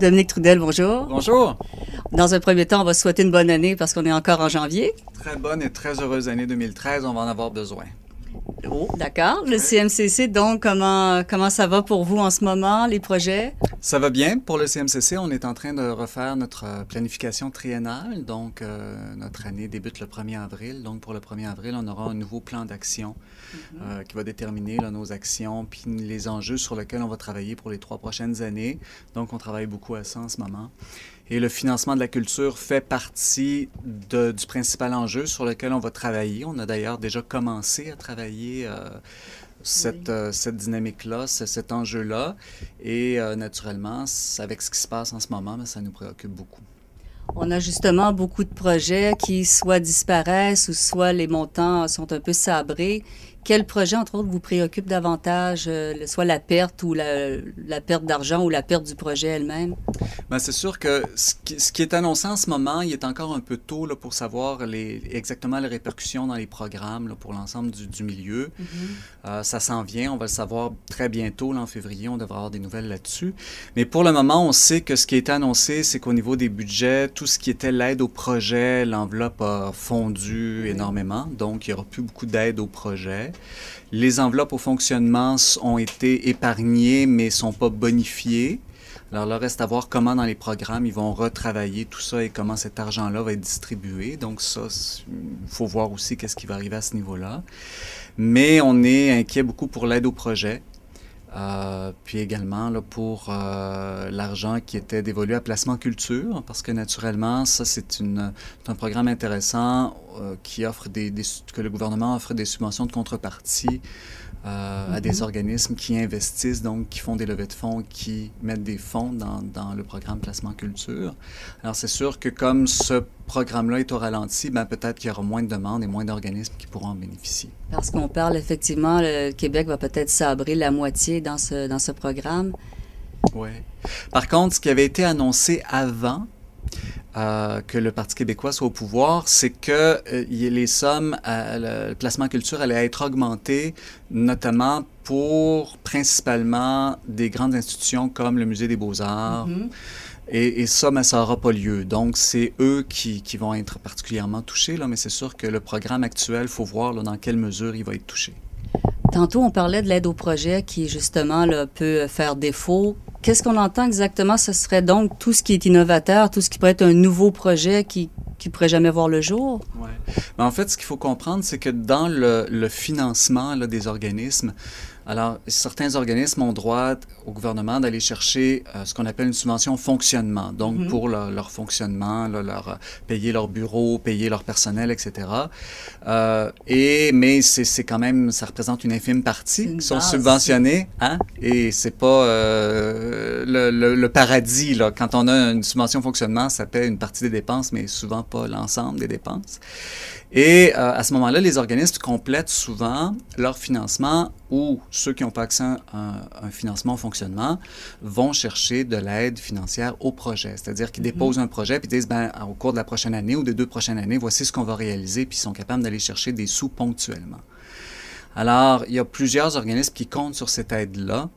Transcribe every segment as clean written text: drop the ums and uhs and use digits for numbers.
Dominique Trudel, bonjour. Bonjour. Dans un premier temps, on va se souhaiter une bonne année parce qu'on est encore en janvier. Très bonne et très heureuse année 2013, on va en avoir besoin. Oh, d'accord. Le CMCC, donc, comment ça va pour vous en ce moment, les projets? Ça va bien pour le CMCC. On est en train de refaire notre planification triennale. Donc, notre année débute le 1er avril. Donc, pour le 1er avril, on aura un nouveau plan d'action qui va déterminer là, nos actions puis les enjeux sur lesquels on va travailler pour les 3 prochaines années. Donc, on travaille beaucoup à ça en ce moment. Et le financement de la culture fait partie du principal enjeu sur lequel on va travailler. On a d'ailleurs déjà commencé à travailler cette dynamique-là, cet enjeu-là. Et naturellement, avec ce qui se passe en ce moment, mais ça nous préoccupe beaucoup. On a justement beaucoup de projets qui soit disparaissent ou soit les montants sont un peu sabrés. Quel projet, entre autres, vous préoccupe davantage, soit la perte ou la perte d'argent ou la perte du projet elle-même? Bien, c'est sûr que ce qui est annoncé en ce moment, il est encore un peu tôt là, pour savoir exactement les répercussions dans les programmes là, pour l'ensemble du milieu. Ça s'en vient, on va le savoir très bientôt, là, en février, on devra avoir des nouvelles là-dessus. Mais pour le moment, on sait que ce qui a été annoncé, c'est qu'au niveau des budgets, tout ce qui était l'aide au projet, l'enveloppe a fondu énormément, donc il n'y aura plus beaucoup d'aide au projet. Les enveloppes au fonctionnement ont été épargnées, mais ne sont pas bonifiées. Alors là, reste à voir comment dans les programmes, ils vont retravailler tout ça et comment cet argent-là va être distribué. Donc ça, il faut voir aussi qu'est-ce qui va arriver à ce niveau-là. Mais on est inquiet beaucoup pour l'aide au projet. Puis également là, pour l'argent qui était dévolu à Placement Culture, parce que naturellement, ça c'est un programme intéressant qui offre que le gouvernement offre des subventions de contrepartie à des organismes qui investissent, donc qui font des levées de fonds, qui mettent des fonds dans le programme Placement Culture. Alors c'est sûr que comme ce programme-là est au ralenti, ben, peut-être qu'il y aura moins de demandes et moins d'organismes qui pourront en bénéficier. Parce qu'on parle effectivement, le Québec va peut-être sabrer la moitié dans ce programme. Oui. Par contre, ce qui avait été annoncé avant que le Parti québécois soit au pouvoir, c'est que les sommes, le Placement Culture allait être augmentées, notamment pour principalement des grandes institutions comme le Musée des Beaux-Arts. Et ça, mais ça n'aura pas lieu. Donc, c'est eux qui vont être particulièrement touchés, là, mais c'est sûr que le programme actuel, il faut voir là, dans quelle mesure il va être touché. Tantôt, on parlait de l'aide au projet qui, justement, là, peut faire défaut. Qu'est-ce qu'on entend exactement? Ce serait donc tout ce qui est innovateur, tout ce qui pourrait être un nouveau projet qui ne pourrait jamais voir le jour? Oui. Mais en fait, ce qu'il faut comprendre, c'est que dans le financement là, des organismes, alors, certains organismes ont droit au gouvernement d'aller chercher ce qu'on appelle une subvention fonctionnement. Donc, pour leur fonctionnement, là, payer leur bureau, payer leur personnel, etc. Mais c'est quand même, ça représente une infime partie qui sont subventionnés. Hein? Et c'est pas le paradis. Là. Quand on a une subvention fonctionnement, ça paie une partie des dépenses, mais souvent pas l'ensemble des dépenses. Et à ce moment-là, les organismes complètent souvent leur financement ou ceux qui n'ont pas accès à un financement au fonctionnement vont chercher de l'aide financière au projet. C'est-à-dire qu'ils déposent un projet puis disent, ben, au cours de la prochaine année ou des 2 prochaines années, voici ce qu'on va réaliser, puis ils sont capables d'aller chercher des sous ponctuellement. Alors, il y a plusieurs organismes qui comptent sur cette aide-là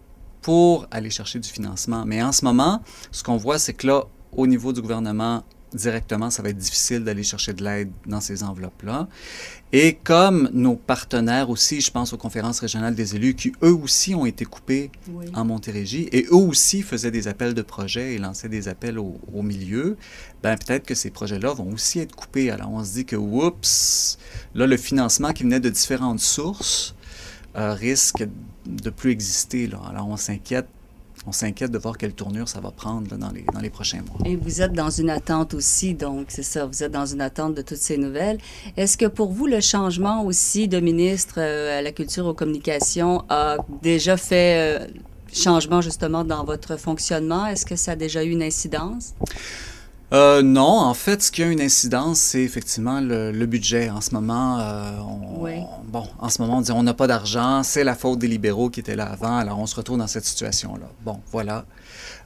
pour aller chercher du financement. Mais en ce moment, ce qu'on voit, c'est que là, au niveau du gouvernement, directement, ça va être difficile d'aller chercher de l'aide dans ces enveloppes-là. Et comme nos partenaires aussi, je pense aux conférences régionales des élus, qui eux aussi ont été coupés en Montérégie, et eux aussi faisaient des appels de projets et lançaient des appels au milieu, ben peut-être que ces projets-là vont aussi être coupés. Alors on se dit que, oups, là, le financement qui venait de différentes sources risque de plus exister. Là. Alors on s'inquiète de voir quelle tournure ça va prendre là, dans les prochains mois. Et vous êtes dans une attente aussi, donc c'est ça, vous êtes dans une attente de toutes ces nouvelles. Est-ce que pour vous, le changement aussi de ministre à la culture, aux communications a déjà fait changement justement dans votre fonctionnement? Est-ce que ça a déjà eu une incidence? Non, en fait, ce qui a une incidence, c'est effectivement le budget. En ce moment, en ce moment, on dit on n'a pas d'argent, c'est la faute des libéraux qui étaient là avant, alors on se retrouve dans cette situation-là. Bon, voilà.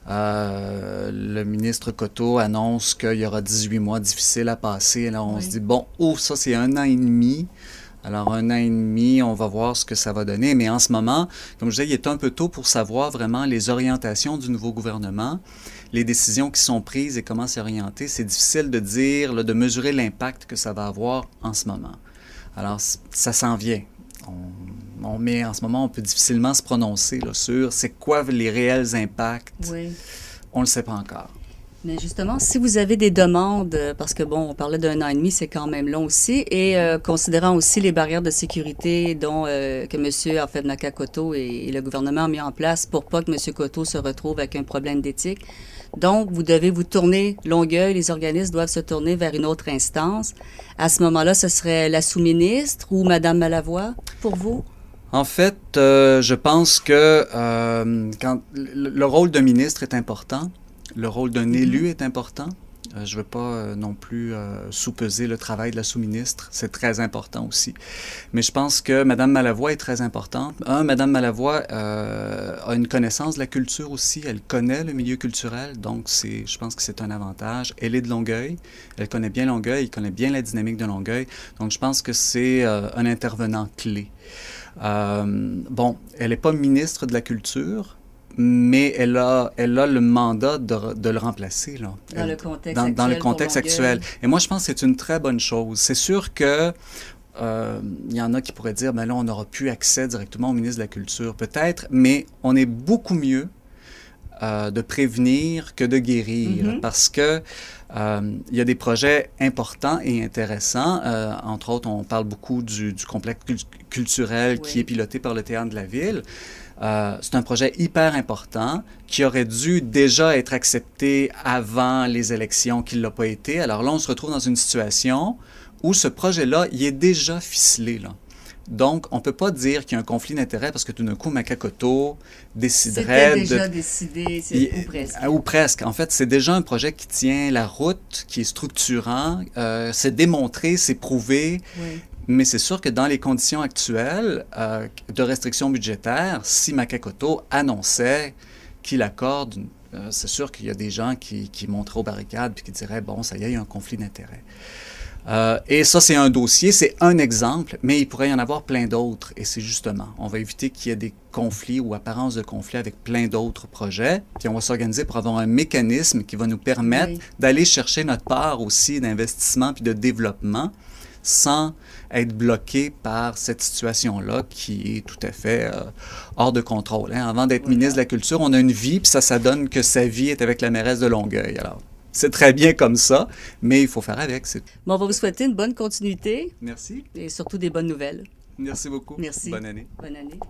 Le ministre Coteau annonce qu'il y aura 18 mois difficiles à passer. Alors on se dit, bon, ça c'est 1 an et demi Alors, 1 an et demi, on va voir ce que ça va donner. Mais en ce moment, comme je disais, il est un peu tôt pour savoir vraiment les orientations du nouveau gouvernement, les décisions qui sont prises et comment s'orienter. C'est difficile de dire, là, de mesurer l'impact que ça va avoir en ce moment. Alors, ça s'en vient. Mais en ce moment, on peut difficilement se prononcer là, sur c'est quoi les réels impacts. Oui. On ne le sait pas encore. Mais justement, si vous avez des demandes, parce que bon, on parlait d'1 an et demi, c'est quand même long aussi, et considérant aussi les barrières de sécurité dont que M. Afed-Naka Coteau et le gouvernement ont mis en place pour pas que M. Coteau se retrouve avec un problème d'éthique. Donc, vous devez vous tourner, Longueuil, les organismes doivent se tourner vers une autre instance. À ce moment-là, ce serait la sous-ministre ou Mme Malavoie pour vous? En fait, je pense que quand le rôle d'un ministre est important, le rôle d'un élu est important. Je ne veux pas non plus sous-peser le travail de la sous-ministre. C'est très important aussi. Mais je pense que Mme Malavoie est très importante. Mme Malavoie a une connaissance de la culture aussi. Elle connaît le milieu culturel. Donc, je pense que c'est un avantage. Elle est de Longueuil. Elle connaît bien Longueuil. Elle connaît bien la dynamique de Longueuil. Donc, je pense que c'est un intervenant clé. Bon, elle n'est pas ministre de la Culture, mais elle a le mandat de le remplacer, là. Dans le contexte actuel. Et moi, je pense que c'est une très bonne chose. C'est sûr que il y en a qui pourraient dire, ben là, on n'aura plus accès directement au ministre de la Culture. Peut-être, mais on est beaucoup mieux de prévenir que de guérir, parce que il y a des projets importants et intéressants. Entre autres, on parle beaucoup du complexe culturel qui est piloté par le Théâtre de la Ville. C'est un projet hyper important qui aurait dû déjà être accepté avant les élections, qui ne l'a pas été. Alors là, on se retrouve dans une situation où ce projet-là, il est déjà ficelé, là. Donc, on ne peut pas dire qu'il y a un conflit d'intérêts parce que tout d'un coup, Naka Coteau déciderait de... C'était déjà décidé, ou presque. Ou presque. En fait, c'est déjà un projet qui tient la route, qui est structurant. C'est démontré, c'est prouvé. Oui. Mais c'est sûr que dans les conditions actuelles de restrictions budgétaires, si Naka Coteau annonçait qu'il accorde, c'est sûr qu'il y a des gens qui monteraient aux barricades et qui diraient, bon, ça y est, il y a un conflit d'intérêts. Et ça, c'est un dossier, c'est un exemple, mais il pourrait y en avoir plein d'autres. Et c'est justement, on va éviter qu'il y ait des conflits ou apparences de conflits avec plein d'autres projets. Puis on va s'organiser pour avoir un mécanisme qui va nous permettre d'aller chercher notre part aussi d'investissement puis de développement sans être bloqué par cette situation-là qui est tout à fait hors de contrôle. Hein. Avant d'être ministre de la Culture, on a une vie, puis ça donne que sa vie est avec la mairesse de Longueuil. Alors, c'est très bien comme ça, mais il faut faire avec. Bon, on va vous souhaiter une bonne continuité. Merci. Et surtout des bonnes nouvelles. Merci beaucoup. Merci. Bonne année. Bonne année.